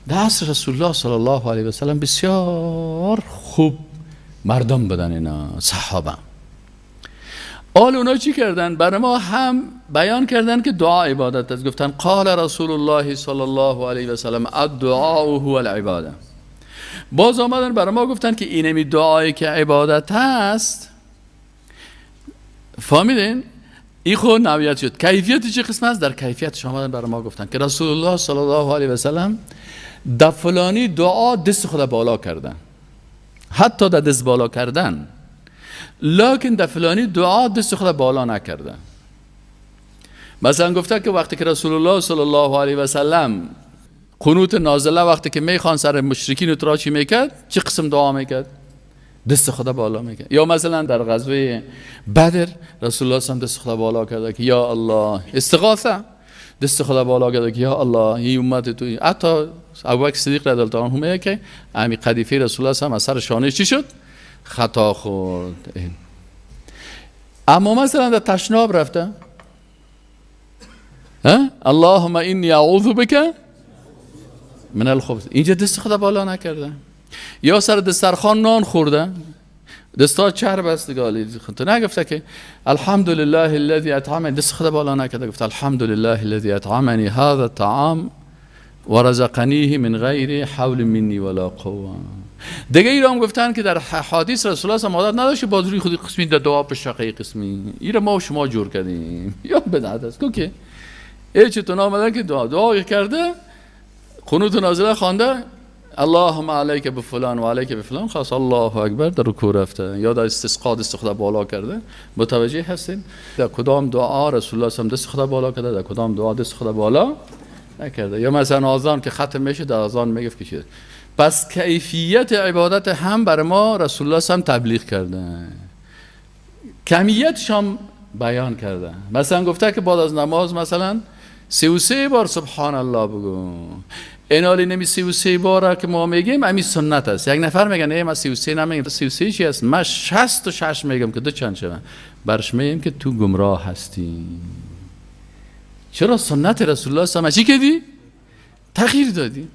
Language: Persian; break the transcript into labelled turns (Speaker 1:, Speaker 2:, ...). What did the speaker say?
Speaker 1: دست رسول الله صلی الله علیه و سلم بسیار خوب مردم بدن اینا صحابه. حال اونا چی کردن؟ برای ما هم بیان کردن که دعا عبادت است. گفتن قال رسول الله صلی الله علیه و سلم الدعاء هو العباده. باز آمدن برای ما گفتن که اینمی دعایی که عبادت هست. فهمیدین؟ این خود نوعیت شد. کیفیت چه قسم است؟ در کیفیتش آمدن برای ما گفتن که رسول الله صلی الله علیه و سلم در فلانی دعا دست خود بالا کردن، حتی در دست بالا کردن، لکن در فلانی دعا دست خود بالا نکردن. مثلا گفته که وقتی که رسول الله صلی الله علیه و سلم قنوت نازله وقتی که میخوان سر مشرکین و ترا چی میکرد؟ چه قسم دعا میکرد؟ دست خدا بالا میکرد. یا مثلا در غزوه بدر رسول الله صلی دست خدا بالا کرده که یا الله، استغاثه، دست خدا بالا کرده که یا الله این امت تو. حتی ابوبکر صدیق رضی الله عنه میگه که همین قدیفه رسول الله صلی از سر شانش چی شد؟ خطا خورد. اما مثلا در تشناب رفته اللهم اینی اعوذ بک من الخبث، اینجا دست خدا بالا نکرده. یا سر دسترخوان نان خورده، دستا چرب است دیگه، تو نگفته که الحمدلله الذی اطعمنی، دست خدا بالا نکرده، گفت الحمدلله الذی اطعمنی هذا الطعام ورزقنیه من غیر حول منی ولا قوه. دیگه ایرام گفتن که در حدیث رسول الله صلی الله عادت نداشت با روی خودی قسمی در دعا به شقه قسمی، این ما و شما جور کردیم یا بدعت است که چطور آمدن که دعا کرده، قنوت نازله خوانده اللهم علیک بفلان و علیک بفلان، خاص الله اکبر در رکوع رفته یا در استسقا دست خدا بالا کرده. متوجه هستین در کدام دعا رسول الله صلی الله علیه و دست خدا بالا کرده، در کدام دعا دست خدا بالا نکرده. یا مثلا آذان که ختم میشه در آذان میگفت که چیه. پس کیفیت عبادت هم برای ما رسول الله صلی الله علیه و تبلیغ کرده، کمیتش هم بیان کرده. مثلا گفته که بعد از نماز مثلا 33 بار سبحان الله بگو. این حالی نمی 33 بار که ما میگیم امی سنت است. یک نفر میگه نه من 33 نمیگم، 33 چی است؟ من 66 میگم که دو چند شوه. برش میگیم که تو گمراه هستی. چرا سنت رسول الله صلی الله علیه و آله چی کردی؟ تغییر دادی.